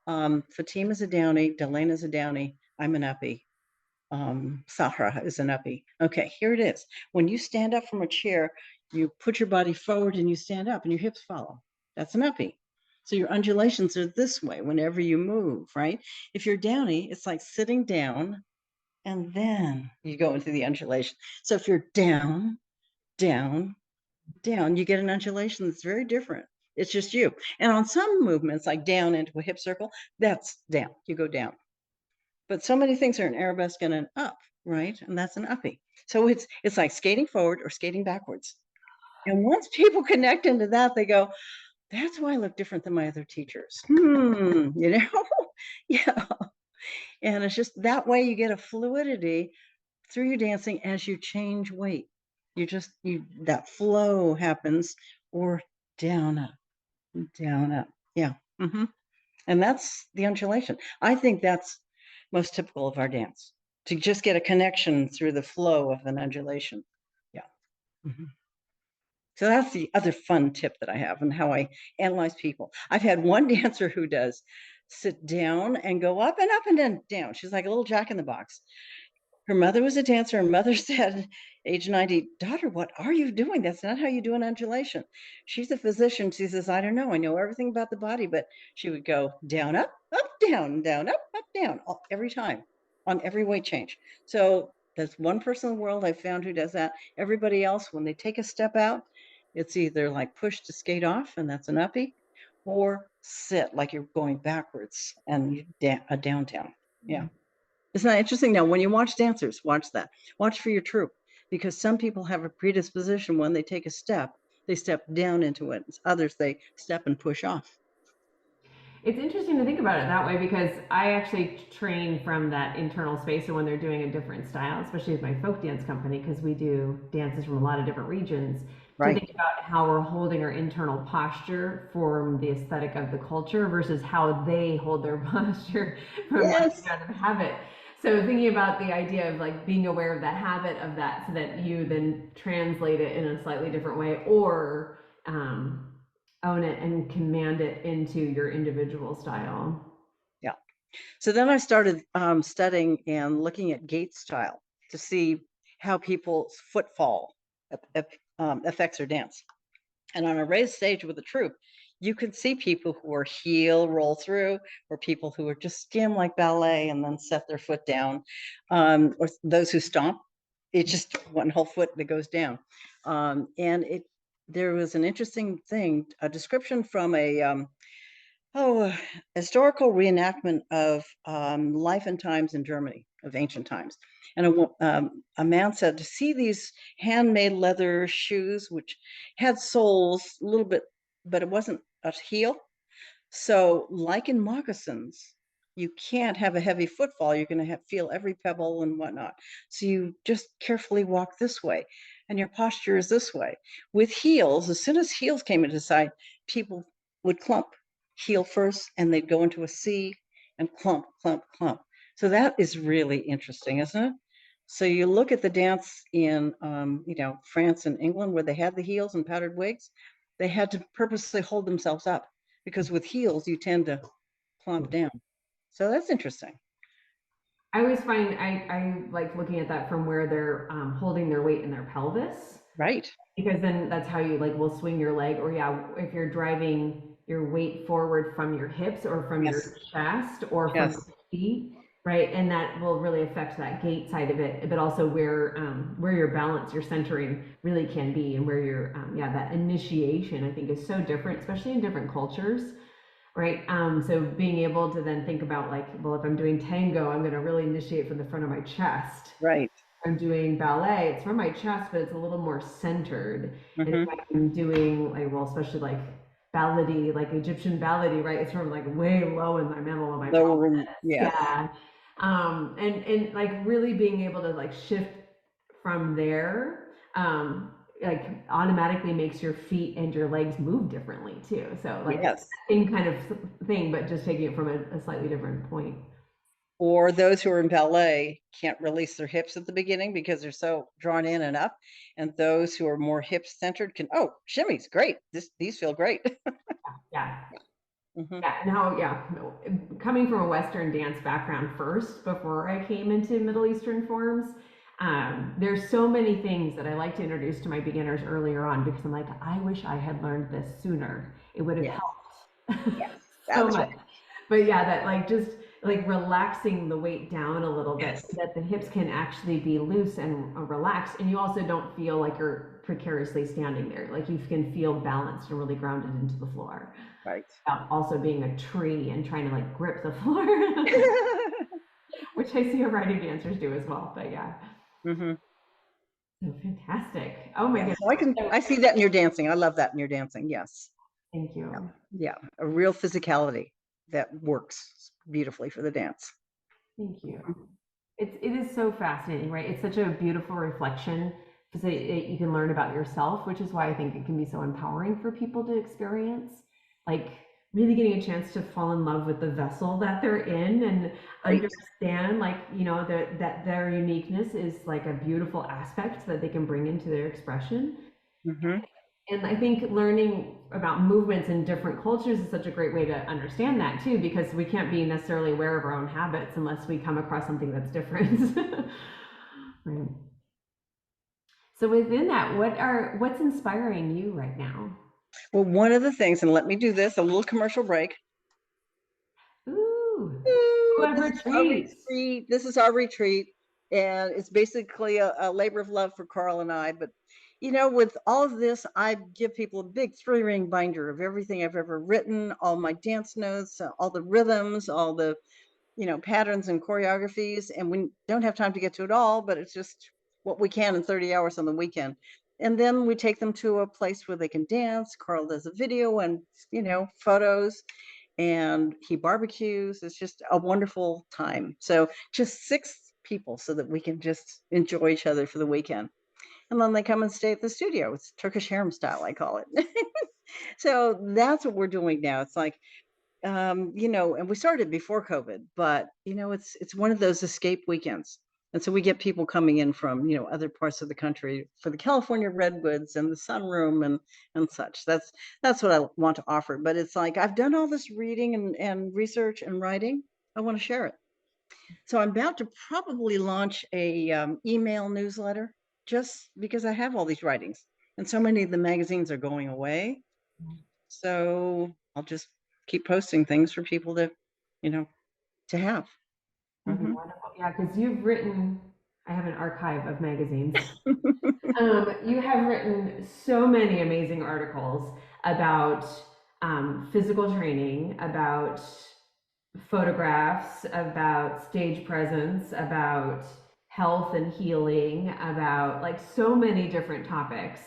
Fatima's a downy, Delena's a downy, I'm an uppy. Sahra is an uppy. Okay, here it is. When you stand up from a chair, you put your body forward and you stand up and your hips follow. That's an uppy. So your undulations are this way whenever you move, right? If you're downy, it's like sitting down and then you go into the undulation. So if you're down, down, down, you get an undulation that's very different. It's just you. And on some movements, like down into a hip circle, that's down. You go down. But so many things are an arabesque and an up, right? And that's an uppy. So it's like skating forward or skating backwards. And once people connect into that, they go, that's why I look different than my other teachers. Yeah. And it's just that way you get a fluidity through your dancing as you change weight. You that flow happens, or down up, down up. Yeah. And that's the undulation. I think that's most typical of our dance, to just get a connection through the flow of an undulation. Yeah. Mhm. So that's the other fun tip that I have and how I analyze people. I've had one dancer who does sit down and go up and up and then down. She's like a little jack in the box. Her mother was a dancer. Her mother said, age 90, daughter, what are you doing? That's not how you do an undulation. She's a physician. She says, I don't know. I know everything about the body, but she would go down, up, down, up, down, every time on every weight change. So there's one person in the world I've found who does that. Everybody else, when they take a step out, it's either like push to skate off, and that's an uppy, or sit like you're going backwards and downtown. Yeah. Isn't that interesting? Now, when you watch dancers, watch that. Watch for your troupe, because some people have a predisposition when they take a step, they step down into it. Others, they step and push off. It's interesting to think about it that way because I actually train from that internal space. So when they're doing a different style, especially with my folk dance company, because we do dances from a lot of different regions, to Right. think about how we're holding our internal posture from the aesthetic of the culture versus how they hold their posture from like Yes. out of habit. So thinking about the idea of like being aware of the habit of that so that you then translate it in a slightly different way or own it and command it into your individual style. Yeah. So then I started studying and looking at gait style to see how people's footfall affects their dance. And on a raised stage with a troupe, you can see people who are heel roll through, or people who are just skim like ballet and then set their foot down, or those who stomp. It's just one whole foot that goes down. And there was an interesting thing, a description from a historical reenactment of life and times in Germany of ancient times. And a man said to see these handmade leather shoes, which had soles a little bit, but it wasn't a heel. So, like in moccasins, you can't have a heavy footfall. You're going to feel every pebble and whatnot. So you just carefully walk this way, and your posture is this way. With heels, as soon as heels came into sight, people would clump, heel first, and they'd go into a C and clump, clump, clump. So that is really interesting, isn't it? So you look at the dance in, France and England, where they had the heels and powdered wigs. They had to purposely hold themselves up because with heels you tend to plump down. So that's interesting. I always find I like looking at that from where they're holding their weight in their pelvis Right. because then that's how you like will swing your leg or yeah if you're driving your weight forward from your hips or from your Yes. chest or from your Yes. feet, right, and that will really affect that gait side of it but also where your balance your centering really can be and where your yeah that initiation I think is so different especially in different cultures, right? So being able to then think about like, well, if I'm doing tango, I'm going to really initiate from the front of my chest. Right. I'm doing ballet, it's from my chest, but it's a little more centered. And if Mm-hmm. I'm doing like, well, especially like ballady, like Egyptian ballady, right? It's sort of like way low in the middle of my pelvis. Lower. Yes. Yeah. And like really being able to like shift from there, like automatically makes your feet and your legs move differently too. So like Yes. same kind of thing, but just taking it from a slightly different point. Or those who are in ballet can't release their hips at the beginning because they're so drawn in and up. And those who are more hip centered can, oh, shimmy's great. These feel great. Yeah. Mm-hmm. Yeah, no, yeah. No. Coming from a Western dance background first, before I came into Middle Eastern forms, there's so many things that I like to introduce to my beginners earlier on because I'm like, I wish I had learned this sooner. It would have Yes. helped Yes. so That's right. much. But yeah, that like just like relaxing the weight down a little bit Yes. so that the hips can actually be loose and relaxed. And you also don't feel like you're precariously standing there. Like you can feel balanced and really grounded into the floor Right. also being a tree and trying to like grip the floor, which I see Iranian dancers do as well. But yeah, Mm-hmm. so fantastic. Oh my Yeah. goodness. So So, I see that in your dancing. I love that in your dancing. Yes. thank you. Yeah, a real physicality that works beautifully for the dance. Thank you. It is so fascinating, right? It's such a beautiful reflection because you can learn about yourself, which is why I think it can be so empowering for people to experience. Like really getting a chance to fall in love with the vessel that they're in and Right. understand like, that their uniqueness is like a beautiful aspect that they can bring into their expression. Mm-hmm. And I think learning about movements in different cultures is such a great way to understand that too, because we can't be necessarily aware of our own habits unless we come across something that's different. Right. So within that, what's inspiring you right now? Well, one of the things, and let me do this, a little commercial break. Ooh, Ooh, what this is our retreats. retreat. This is our retreat. And it's basically a labor of love for Carl and I, but with all of this, I give people a big 3-ring binder of everything I've ever written, all my dance notes, all the rhythms, all the, patterns and choreographies. And we don't have time to get to it all, but it's just what we can in 30 hours on the weekend. And then we take them to a place where they can dance. Carl does a video and, photos, and he barbecues. It's just a wonderful time. So just 6 people so that we can just enjoy each other for the weekend. And then they come and stay at the studio. It's Turkish harem style, I call it. So that's what we're doing now. It's like, and we started before COVID, but it's one of those escape weekends. And so we get people coming in from, other parts of the country for the California redwoods and the sunroom and such. That's what I want to offer. But it's like, I've done all this reading and research and writing. I want to share it. So I'm about to probably launch a email newsletter, just because I have all these writings and so many of the magazines are going away. So I'll just keep posting things for people to, to have. That'd be wonderful. Yeah, because you've written, I have an archive of magazines. You have written so many amazing articles about physical training, about photographs, about stage presence, about health and healing, about like so many different topics.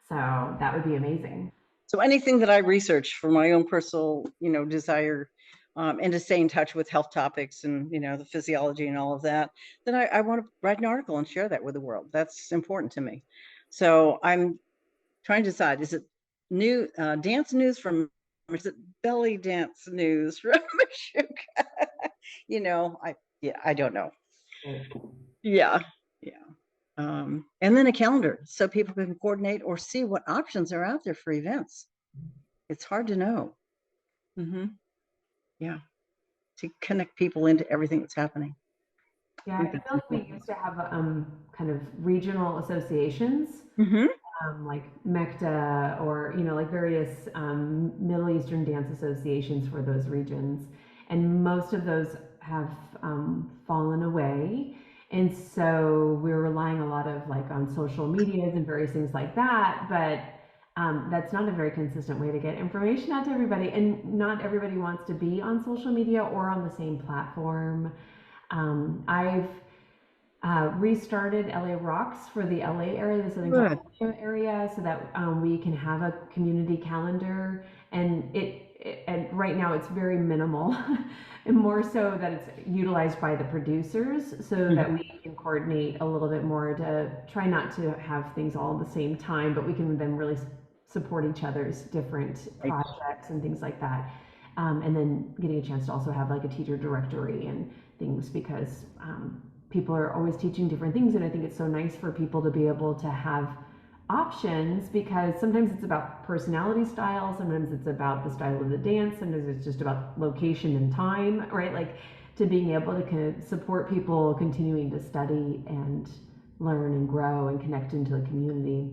So that would be amazing. So anything that I research for my own personal, desire, and to stay in touch with health topics and, the physiology and all of that, then I want to write an article and share that with the world. That's important to me. So I'm trying to decide, is it new dance news from, or is it belly dance news from Ma Shuqa? I don't know. Yeah. Yeah. And then a calendar so people can coordinate or see what options are out there for events. It's hard to know. Yeah. To connect people into everything that's happening. Yeah, I feel like we used to have kind of regional associations, like MECTA or, like various Middle Eastern dance associations for those regions. And most of those have fallen away. And so we're relying a lot of like on social medias and various things like that. But that's not a very consistent way to get information out to everybody. And not everybody wants to be on social media or on the same platform. I've restarted LA Rocks for the LA area, the Southern California area, so that we can have a community calendar. And and right now it's very minimal, and more so that it's utilized by the producers, so that we can coordinate a little bit more to try not to have things all at the same time, but we can then really support each other's different projects and things like that. And then getting a chance to also have like a teacher directory and things, because people are always teaching different things, and I think it's so nice for people to be able to have options, because sometimes it's about personality style, sometimes it's about the style of the dance, sometimes it's just about location and time, right? Like to being able to kind of support people continuing to study and learn and grow and connect into the community.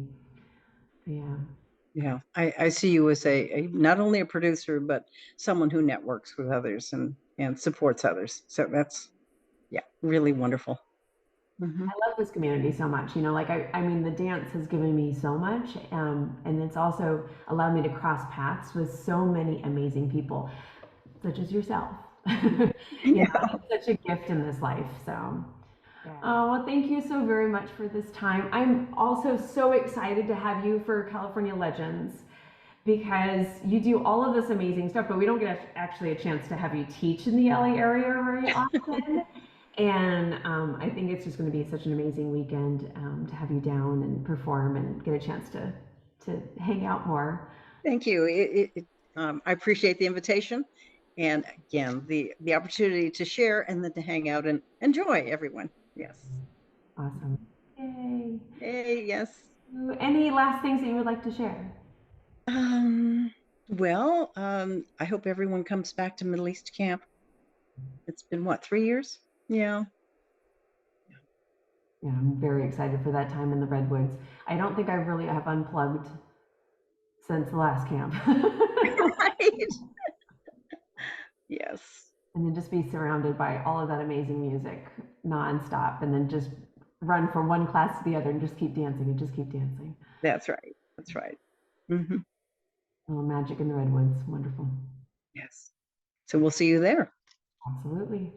Yeah, I see you as a not only a producer, but someone who networks with others and supports others. So that's, really wonderful. I love this community so much. Like I mean, the dance has given me so much, and it's also allowed me to cross paths with so many amazing people, such as yourself. It's such a gift in this life. So, well, thank you so very much for this time. I'm also so excited to have you for California Legends, because you do all of this amazing stuff, but we don't get actually a chance to have you teach in the LA area very often. And I think it's just going to be such an amazing weekend to have you down and perform and get a chance to hang out more. Thank you. I appreciate the invitation, and again the opportunity to share and then to hang out and enjoy everyone. Yes. Awesome. Yay. Hey, yes. Any last things that you would like to share? Well, I hope everyone comes back to Middle East camp. It's been what, 3 years? Yeah. Yeah, I'm very excited for that time in the Redwoods. I don't think I really have unplugged since the last camp. Right. Yes. And then just be surrounded by all of that amazing music nonstop, and then just run from one class to the other and just keep dancing and just keep dancing. That's right. That's right. Mm-hmm. Oh, magic in the redwoods. Wonderful. Yes. So we'll see you there. Absolutely.